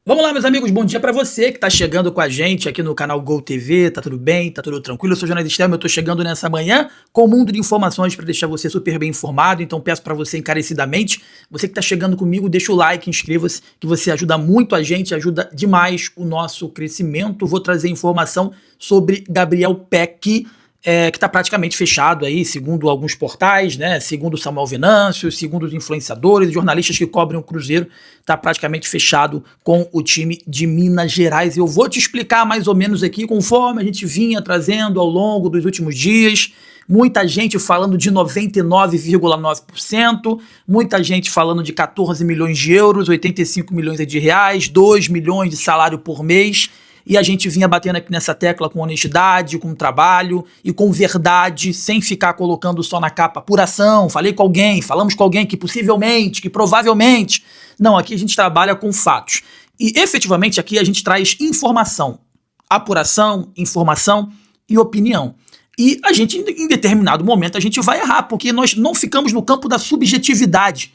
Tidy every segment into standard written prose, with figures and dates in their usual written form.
Vamos lá, meus amigos, bom dia pra você que tá chegando com a gente aqui no canal Gol TV, tá tudo bem, tá tudo tranquilo? Eu sou o Jonas Stelman, eu tô chegando nessa manhã com um mundo de informações pra deixar você super bem informado, então peço pra você encarecidamente, você que tá chegando comigo, deixa o like, inscreva-se, que você ajuda muito a gente, ajuda demais o nosso crescimento. Vou trazer informação sobre Gabriel Pec, que está praticamente fechado aí, segundo alguns portais, né? Segundo Samuel Venâncio, segundo os influenciadores, jornalistas que cobrem o Cruzeiro, está praticamente fechado com o time de Minas Gerais. Eu vou te explicar mais ou menos aqui, conforme a gente vinha trazendo ao longo dos últimos dias. Muita gente falando de 99,9%, muita gente falando de 14 milhões de euros, 85 milhões de reais, 2 milhões de salário por mês. E a gente vinha batendo aqui nessa tecla com honestidade, com trabalho e com verdade, sem ficar colocando só na capa apuração. Falei com alguém, falamos com alguém que possivelmente, que provavelmente. Não, aqui a gente trabalha com fatos. E efetivamente aqui a gente traz informação, apuração, informação e opinião. E a gente, em determinado momento, a gente vai errar, porque nós não ficamos no campo da subjetividade.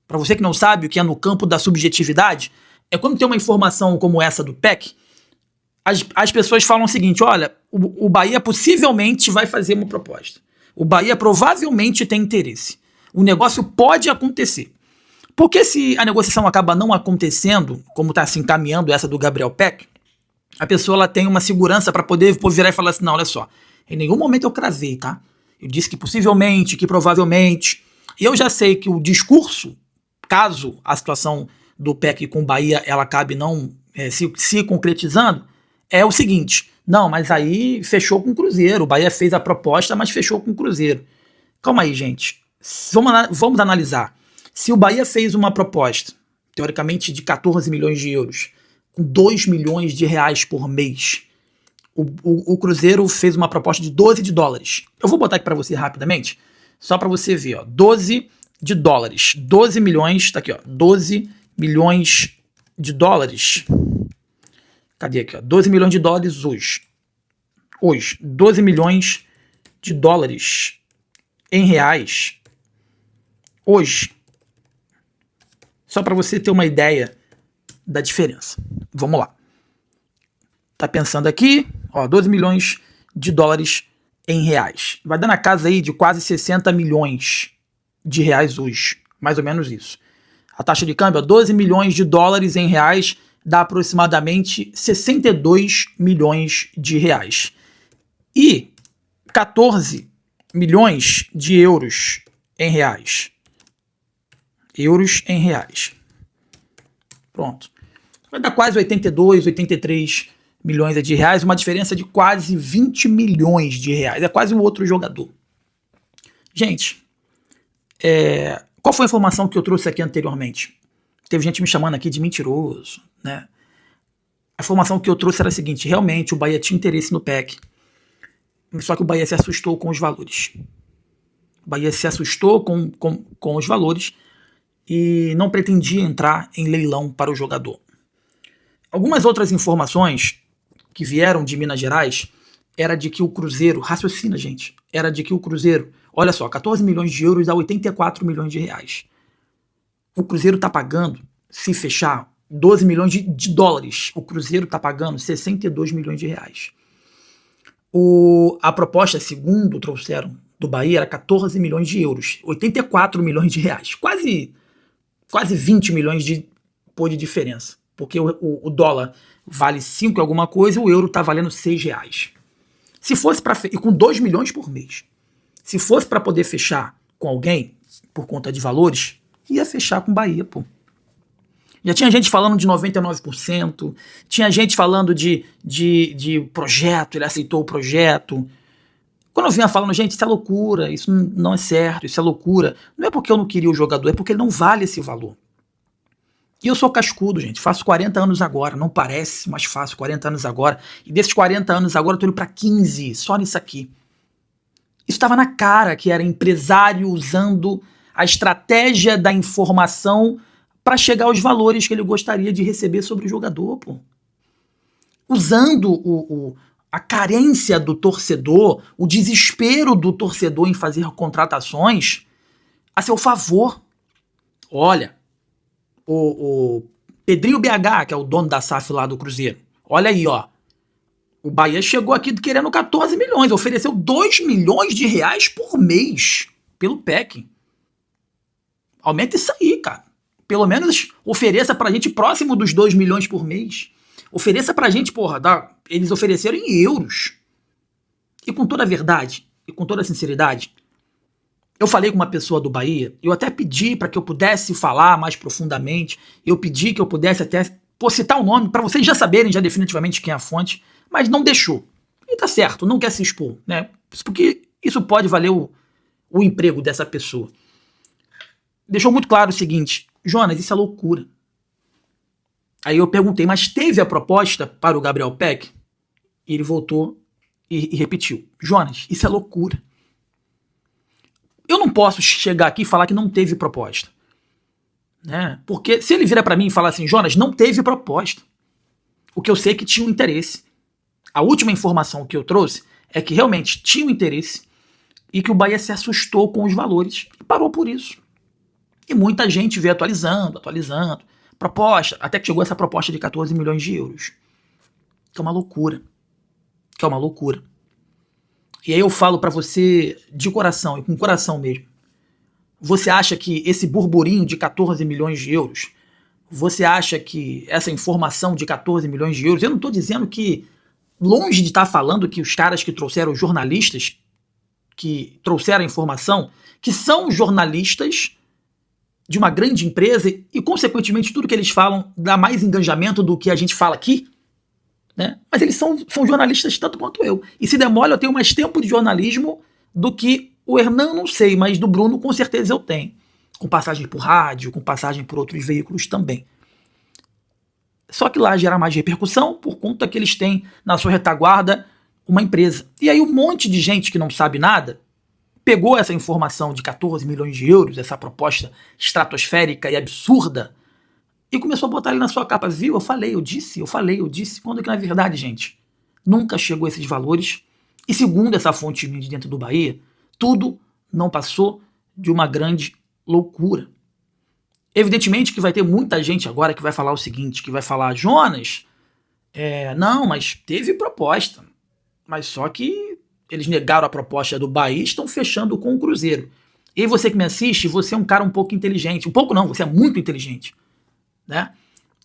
Para você que não sabe o que é no campo da subjetividade, é quando tem uma informação como essa do PEC. As pessoas falam o seguinte: olha, o Bahia possivelmente vai fazer uma proposta. O Bahia provavelmente tem interesse. O negócio pode acontecer. Porque se a negociação acaba não acontecendo, como está se encaminhando essa do Gabriel Pec, a pessoa ela tem uma segurança para poder virar e falar assim: não, olha só, em nenhum momento eu cravei, tá? Eu disse que possivelmente, que provavelmente. E eu já sei que o discurso, caso a situação do Pec com o Bahia ela acabe não se concretizando, é o seguinte: não, mas aí fechou com o Cruzeiro, o Bahia fez a proposta, mas fechou com o Cruzeiro. Calma aí, gente. Vamos analisar. Se o Bahia fez uma proposta, teoricamente de 14 milhões de euros, com 2 milhões de reais por mês, o Cruzeiro fez uma proposta de 12 de dólares. Eu vou botar aqui para você rapidamente, só para você ver, ó, 12 de dólares. 12 milhões, tá aqui, ó, 12 milhões de dólares. Cadê aqui, ó? 12 milhões de dólares hoje. 12 milhões de dólares em reais. Hoje. Só para você ter uma ideia da diferença. Vamos lá. Tá pensando aqui, ó, 12 milhões de dólares em reais. Vai dar na casa aí de quase 60 milhões de reais hoje. Mais ou menos isso. A taxa de câmbio, ó, 12 milhões de dólares em reais dá aproximadamente 62 milhões de reais. E 14 milhões de euros em reais. Euros em reais. Pronto. Vai dar quase 82, 83 milhões de reais, uma diferença de quase 20 milhões de reais. É quase um outro jogador. Gente, qual foi a informação que eu trouxe aqui anteriormente? Teve gente me chamando aqui de mentiroso, né? A informação que eu trouxe era a seguinte: realmente o Bahia tinha interesse no PEC, só que o Bahia se assustou com os valores. O Bahia se assustou com os valores e não pretendia entrar em leilão para o jogador. Algumas outras informações que vieram de Minas Gerais era de que o Cruzeiro, raciocina, gente, era de que o Cruzeiro, olha só, 14 milhões de euros dá 84 milhões de reais. O Cruzeiro está pagando, se fechar, 12 milhões de dólares. O Cruzeiro está pagando 62 milhões de reais. A proposta, segundo trouxeram do Bahia, era 14 milhões de euros. 84 milhões de reais. Quase 20 milhões de diferença. Porque o dólar vale 5 alguma coisa e o euro está valendo 6 reais. Se fosse e com 2 milhões por mês. Se fosse para poder fechar com alguém, por conta de valores, ia fechar com o Bahia, pô. Já tinha gente falando de 99%, tinha gente falando de projeto, ele aceitou o projeto. Quando eu vinha falando, gente, isso é loucura, isso não é certo, isso é loucura. Não é porque eu não queria o jogador, é porque ele não vale esse valor. E eu sou cascudo, gente, faço 40 anos agora, não parece, mas faço 40 anos agora. E desses 40 anos agora eu tô indo pra 15, só nisso aqui. Isso estava na cara que era empresário usando a estratégia da informação para chegar aos valores que ele gostaria de receber sobre o jogador, pô. Usando a carência do torcedor, o desespero do torcedor em fazer contratações a seu favor. Olha, o Pedrinho BH, que é o dono da SAF lá do Cruzeiro. Olha aí, ó. O Bahia chegou aqui querendo 14 milhões, ofereceu 2 milhões de reais por mês pelo PEC. Aumenta isso aí, cara. Pelo menos ofereça pra gente próximo dos 2 milhões por mês. Ofereça pra gente, porra, eles ofereceram em euros. E com toda a verdade, e com toda a sinceridade, eu falei com uma pessoa do Bahia, eu até pedi para que eu pudesse falar mais profundamente, eu pedi que eu pudesse até citar o nome, para vocês já saberem já definitivamente quem é a fonte, mas não deixou. E tá certo, não quer se expor, né? Porque isso pode valer o emprego dessa pessoa. Deixou muito claro o seguinte: Jonas, isso é loucura. Aí eu perguntei, mas teve a proposta para o Gabriel Peck? E ele voltou e repetiu: Jonas, isso é loucura. Eu não posso chegar aqui e falar que não teve proposta, né? Porque se ele vira para mim e falar assim, Jonas, não teve proposta, o que eu sei é que tinha um interesse. A última informação que eu trouxe é que realmente tinha um interesse e que o Bahia se assustou com os valores e parou por isso. E muita gente veio atualizando, proposta, até que chegou essa proposta de 14 milhões de euros. Que é uma loucura. E aí eu falo pra você de coração, e com coração mesmo. Você acha que esse burburinho de 14 milhões de euros, você acha que essa informação de 14 milhões de euros, eu não tô dizendo que, longe de estar falando que os caras que trouxeram, os jornalistas que trouxeram a informação, que são jornalistas de uma grande empresa e, consequentemente, tudo que eles falam dá mais engajamento do que a gente fala aqui, né? Mas eles são jornalistas tanto quanto eu. E se demora, eu tenho mais tempo de jornalismo do que o Hernan, não sei, mas do Bruno com certeza eu tenho. Com passagem por rádio, com passagem por outros veículos também. Só que lá gera mais repercussão por conta que eles têm na sua retaguarda uma empresa. E aí um monte de gente que não sabe nada pegou essa informação de 14 milhões de euros, essa proposta estratosférica e absurda, e começou a botar ele na sua capa. Viu? Eu disse. Quando que na verdade, gente, nunca chegou a esses valores. E segundo essa fonte minha de dentro do Bahia, tudo não passou de uma grande loucura. Evidentemente que vai ter muita gente agora que vai falar o seguinte, que vai falar, Jonas, não, mas teve proposta. Mas só que eles negaram a proposta do Bahia e estão fechando com o Cruzeiro. E você que me assiste, você é um cara um pouco inteligente. Um pouco não, você é muito inteligente. Né?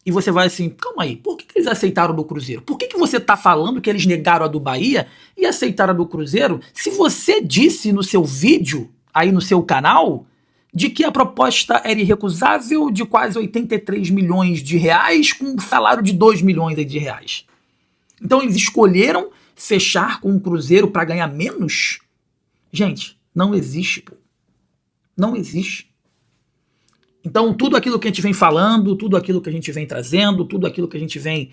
E você vai assim, calma aí, por que eles aceitaram a do Cruzeiro? Por que você tá falando que eles negaram a do Bahia e aceitaram a do Cruzeiro se você disse no seu vídeo, aí no seu canal, de que a proposta era irrecusável de quase 83 milhões de reais com um salário de 2 milhões de reais? Então eles escolheram fechar com o Cruzeiro para ganhar menos? Gente, não existe, pô. Não existe. Então, tudo aquilo que a gente vem falando, tudo aquilo que a gente vem trazendo, tudo aquilo que a gente vem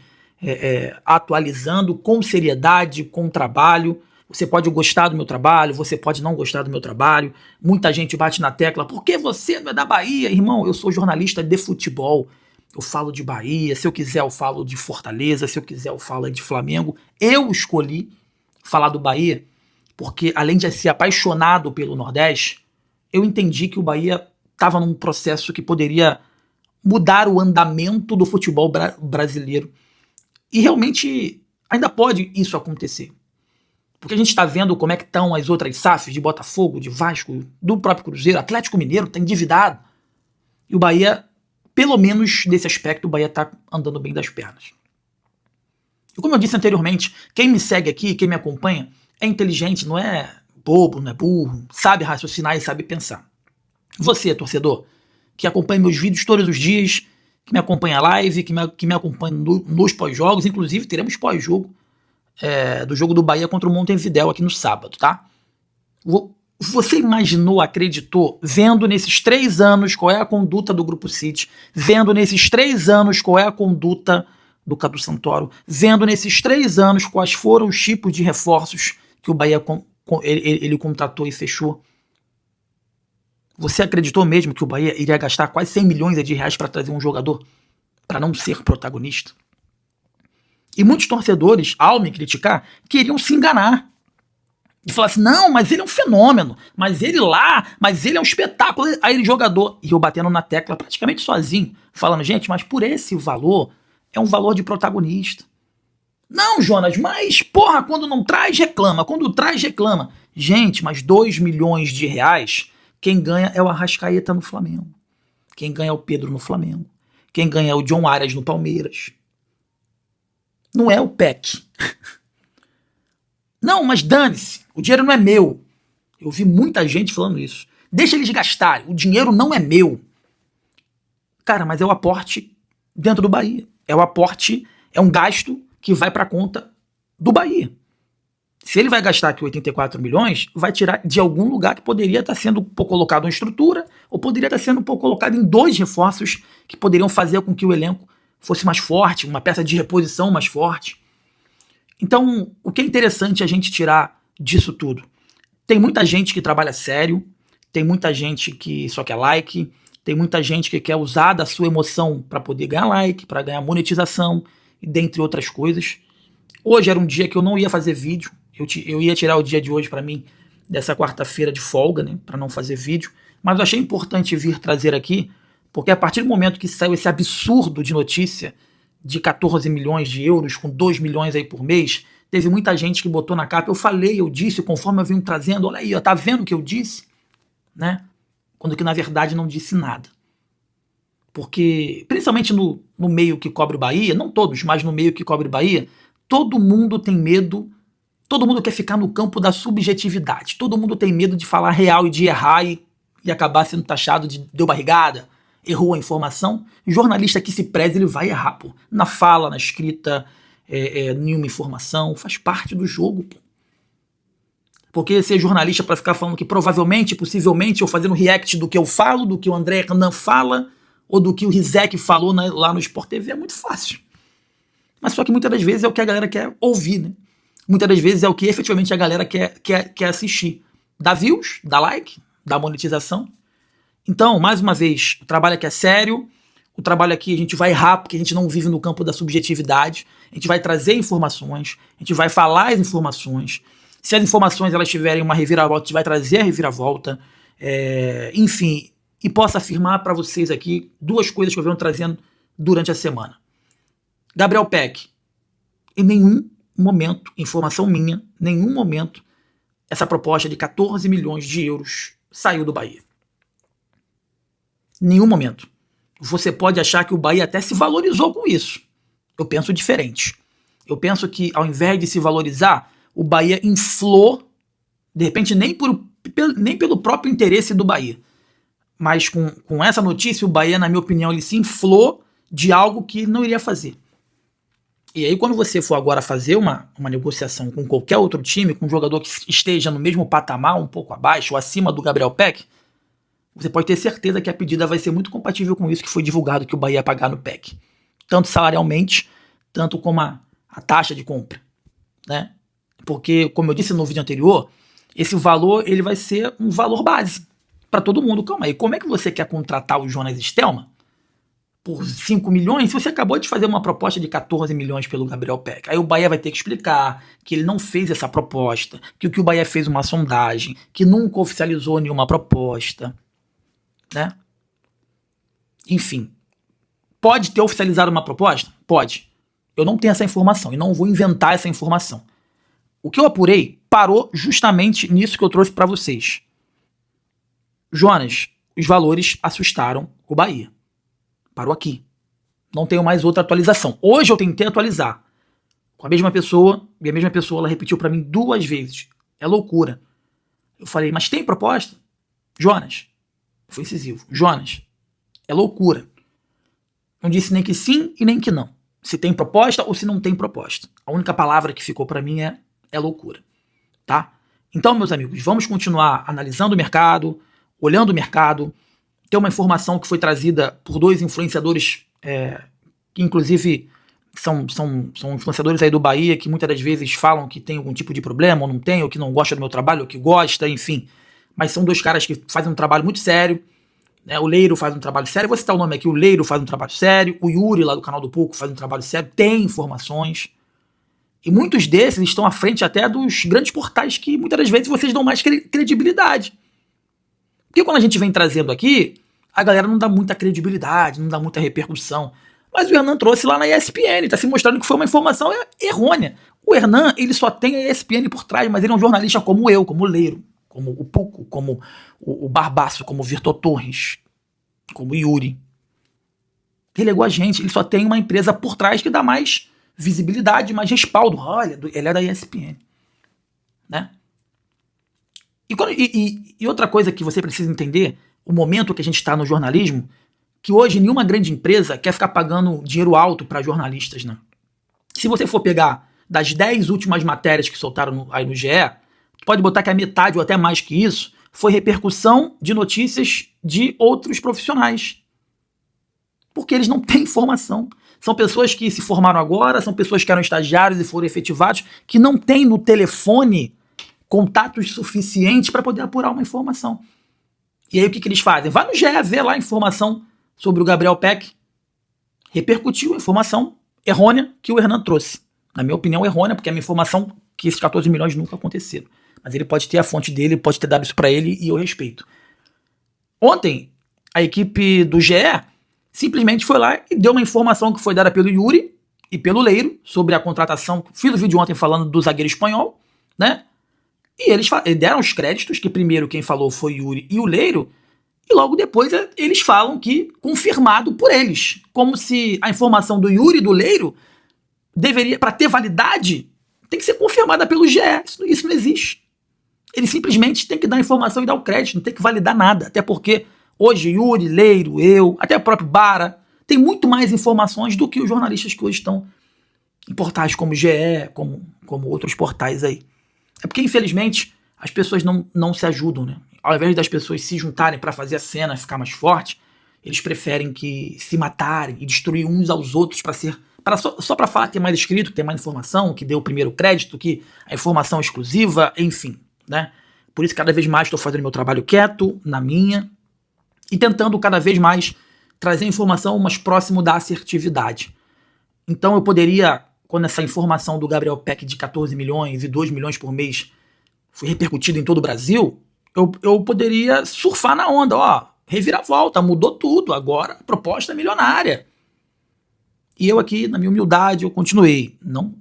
atualizando com seriedade, com trabalho. Você pode gostar do meu trabalho, você pode não gostar do meu trabalho. Muita gente bate na tecla, por que você não é da Bahia? Irmão, eu sou jornalista de futebol. Eu falo de Bahia, se eu quiser eu falo de Fortaleza, se eu quiser eu falo de Flamengo. Eu escolhi falar do Bahia porque, além de ser apaixonado pelo Nordeste, eu entendi que o Bahia estava num processo que poderia mudar o andamento do futebol brasileiro. E realmente ainda pode isso acontecer. Porque a gente está vendo como é que estão as outras SAFs de Botafogo, de Vasco, do próprio Cruzeiro, Atlético Mineiro, está endividado. E o Bahia, pelo menos nesse aspecto, o Bahia está andando bem das pernas. E como eu disse anteriormente, quem me segue aqui, quem me acompanha, é inteligente, não é bobo, não é burro, sabe raciocinar e sabe pensar. Você, torcedor, que acompanha meus vídeos todos os dias, que me acompanha a live, que me acompanha nos pós-jogos, inclusive teremos pós-jogo do jogo do Bahia contra o Montevidéu aqui no sábado, tá? Você imaginou, acreditou, vendo nesses 3 anos qual é a conduta do Grupo City, vendo nesses 3 anos qual é a conduta do Cadu Santoro, vendo nesses 3 anos quais foram os tipos de reforços que o Bahia ele contratou e fechou? Você acreditou mesmo que o Bahia iria gastar quase 100 milhões de reais para trazer um jogador para não ser protagonista? E muitos torcedores, ao me criticar, queriam se enganar. E falar assim, não, mas ele é um fenômeno, mas ele lá, mas ele é um espetáculo, aí ele jogador. E eu batendo na tecla praticamente sozinho, falando, gente, mas por esse valor, é um valor de protagonista. Não, Jonas, mas porra, quando não traz, reclama, quando traz, reclama. Gente, mas 2 milhões de reais, quem ganha é o Arrascaeta no Flamengo. Quem ganha é o Pedro no Flamengo. Quem ganha é o John Arias no Palmeiras. Não é o PEC. Não, mas dane-se, o dinheiro não é meu. Eu vi muita gente falando isso. Deixa eles gastarem, o dinheiro não é meu. Cara, mas é o aporte dentro do Bahia. É o aporte, é um gasto que vai para a conta do Bahia. Se ele vai gastar aqui 84 milhões, vai tirar de algum lugar que poderia estar sendo colocado em estrutura, ou poderia estar sendo colocado em 2 reforços que poderiam fazer com que o elenco fosse mais forte, uma peça de reposição mais forte. Então, o que é interessante a gente tirar disso tudo? Tem muita gente que trabalha sério, tem muita gente que só quer like, tem muita gente que quer usar da sua emoção para poder ganhar like, para ganhar monetização, dentre outras coisas. Hoje era um dia que eu não ia fazer vídeo, eu ia tirar o dia de hoje para mim, dessa quarta-feira de folga, né, para não fazer vídeo, mas eu achei importante vir trazer aqui, porque a partir do momento que saiu esse absurdo de notícia de 14 milhões de euros, com 2 milhões aí por mês, teve muita gente que botou na capa, eu falei, eu disse, conforme eu vim trazendo, olha aí, ó, tá vendo o que eu disse? Né? Quando que na verdade não disse nada. Porque, principalmente no meio que cobre o Bahia, não todos, mas no meio que cobre o Bahia, todo mundo tem medo, todo mundo quer ficar no campo da subjetividade, todo mundo tem medo de falar real e de errar e acabar sendo taxado de deu barrigada, errou a informação. O jornalista que se preze, ele vai errar, pô. Na fala, na escrita, nenhuma informação, faz parte do jogo, pô. Porque ser jornalista para ficar falando que provavelmente, possivelmente, eu fazendo react do que eu falo, do que o André Hernan fala, ou do que o Rizek falou lá no Sport TV, é muito fácil. Mas só que muitas das vezes é o que a galera quer ouvir, né? Muitas das vezes é o que efetivamente a galera quer assistir. Dá views, dá like, dá monetização. Então, mais uma vez, o trabalho aqui é sério, o trabalho aqui a gente vai errar porque a gente não vive no campo da subjetividade, a gente vai trazer informações, a gente vai falar as informações. Se as informações elas tiverem uma reviravolta, a gente vai trazer a reviravolta, enfim, e posso afirmar para vocês aqui 2 coisas que eu venho trazendo durante a semana. Gabriel Peck, em nenhum momento, informação minha, nenhum momento, essa proposta de 14 milhões de euros saiu do Bahia. Nenhum momento. Você pode achar que o Bahia até se valorizou com isso. Eu penso diferente. Eu penso que ao invés de se valorizar, o Bahia inflou, de repente nem pelo próprio interesse do Bahia, mas com essa notícia o Bahia, na minha opinião, ele se inflou de algo que não iria fazer. E aí quando você for agora fazer uma negociação com qualquer outro time, com um jogador que esteja no mesmo patamar, um pouco abaixo ou acima do Gabriel Peck, você pode ter certeza que a pedida vai ser muito compatível com isso que foi divulgado que o Bahia ia pagar no PEC. Tanto salarialmente, tanto como a taxa de compra. Né? Porque, como eu disse no vídeo anterior, esse valor ele vai ser um valor base para todo mundo. Calma aí, como é que você quer contratar o Jonas Stelman por 5 milhões se você acabou de fazer uma proposta de 14 milhões pelo Gabriel Peck? Aí o Bahia vai ter que explicar que ele não fez essa proposta, que o Bahia fez uma sondagem, que nunca oficializou nenhuma proposta. Né? Enfim, pode ter oficializado uma proposta? Pode. Eu não tenho essa informação e não vou inventar essa informação. O que eu apurei parou justamente nisso que eu trouxe para vocês. Jonas, os valores assustaram o Bahia. Parou aqui. Não tenho mais outra atualização. Hoje eu tentei atualizar com a mesma pessoa e a mesma pessoa ela repetiu para mim 2 vezes. É loucura. Eu falei, mas tem proposta? Jonas, foi incisivo. Jonas, é loucura. Não disse nem que sim e nem que não. Se tem proposta ou se não tem proposta. A única palavra que ficou para mim é loucura. Tá? Então, meus amigos, vamos continuar analisando o mercado, olhando o mercado. Tem uma informação que foi trazida por 2 influenciadores, que inclusive são influenciadores aí do Bahia, que muitas das vezes falam que tem algum tipo de problema, ou não tem, ou que não gosta do meu trabalho, ou que gosta, enfim. Mas são 2 caras que fazem um trabalho muito sério. Né? O Leiro faz um trabalho sério. Vou citar o nome aqui. O Leiro faz um trabalho sério. O Yuri, lá do canal do Pouco, faz um trabalho sério. Tem informações. E muitos desses estão à frente até dos grandes portais que muitas das vezes vocês dão mais credibilidade. Porque quando a gente vem trazendo aqui, a galera não dá muita credibilidade, não dá muita repercussão. Mas o Hernan trouxe lá na ESPN, está se mostrando que foi uma informação errônea. O Hernan, ele só tem a ESPN por trás, mas ele é um jornalista como eu, como o Leiro, como o Puco, como o Barbaço, como o Vitor Torres, como o Yuri. Ele é igual a gente, ele só tem uma empresa por trás que dá mais visibilidade, mais respaldo. Olha, ele é da ESPN. Né? E outra coisa que você precisa entender, o momento que a gente está no jornalismo, que hoje nenhuma grande empresa quer ficar pagando dinheiro alto para jornalistas. Né? Se você for pegar das 10 últimas matérias que soltaram aí no GE, pode botar que a metade ou até mais que isso foi repercussão de notícias de outros profissionais. Porque eles não têm informação. São pessoas que se formaram agora, são pessoas que eram estagiários e foram efetivados, que não têm no telefone contatos suficientes para poder apurar uma informação. E aí o que eles fazem? Vai no GE ver lá a informação sobre o Gabriel Peck. Repercutiu a informação errônea que o Hernan trouxe. Na minha opinião, errônea, porque é uma informação que esses 14 milhões nunca aconteceram. Mas ele pode ter a fonte dele, pode ter dado isso para ele e eu respeito. Ontem, a equipe do GE simplesmente foi lá e deu uma informação que foi dada pelo Yuri e pelo Leiro sobre a contratação. Fiz o vídeo ontem falando do zagueiro espanhol, né? E eles deram os créditos, que primeiro quem falou foi o Yuri e o Leiro, e logo depois eles falam que confirmado por eles. Como se a informação do Yuri e do Leiro deveria, para ter validade, tem que ser confirmada pelo GE. Isso não existe. Ele simplesmente tem que dar a informação e dar o crédito, não tem que validar nada. Até porque hoje Yuri, Leiro, eu, até o próprio Bara, tem muito mais informações do que os jornalistas que hoje estão em portais como GE, como outros portais aí. É porque, infelizmente, as pessoas não se ajudam, né? Ao invés das pessoas se juntarem para fazer a cena ficar mais forte, eles preferem que se matarem e destruir uns aos outros só para falar que tem mais escrito, que tem mais informação, que deu o primeiro crédito, que a informação é exclusiva, enfim, né? Por isso, cada vez mais estou fazendo meu trabalho quieto, na minha, e tentando cada vez mais trazer informação mais próximo da assertividade. Então eu poderia, quando essa informação do Gabriel Peck de 14 milhões e 2 milhões por mês foi repercutida em todo o Brasil, eu poderia surfar na onda, ó, reviravolta, mudou tudo, agora a proposta é milionária. E eu aqui, na minha humildade, eu continuei. Não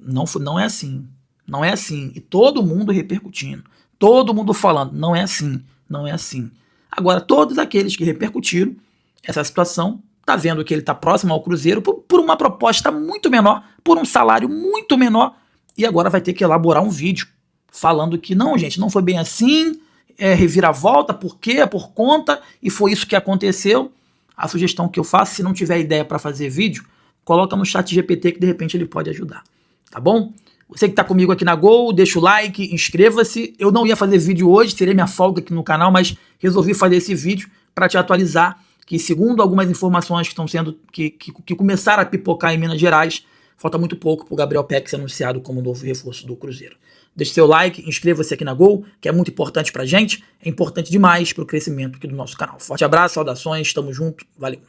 é assim. Não é assim. E todo mundo repercutindo. Todo mundo falando, não é assim. Não é assim. Agora, todos aqueles que repercutiram essa situação, tá vendo que ele tá próximo ao Cruzeiro por uma proposta muito menor, por um salário muito menor, e agora vai ter que elaborar um vídeo falando que não, gente, não foi bem assim, reviravolta, por quê? Por conta, e foi isso que aconteceu. A sugestão que eu faço, se não tiver ideia para fazer vídeo, coloca no chat GPT que de repente ele pode ajudar, tá bom? Você que está comigo aqui na Gol, deixa o like, inscreva-se. Eu não ia fazer vídeo hoje, seria minha folga aqui no canal, mas resolvi fazer esse vídeo para te atualizar que, segundo algumas informações que estão sendo, que começaram a pipocar em Minas Gerais, falta muito pouco para o Gabriel Peck ser anunciado como novo reforço do Cruzeiro. Deixe seu like, inscreva-se aqui na Gol, que é muito importante pra gente, é importante demais pro crescimento aqui do nosso canal. Forte abraço, saudações, tamo junto, valeu.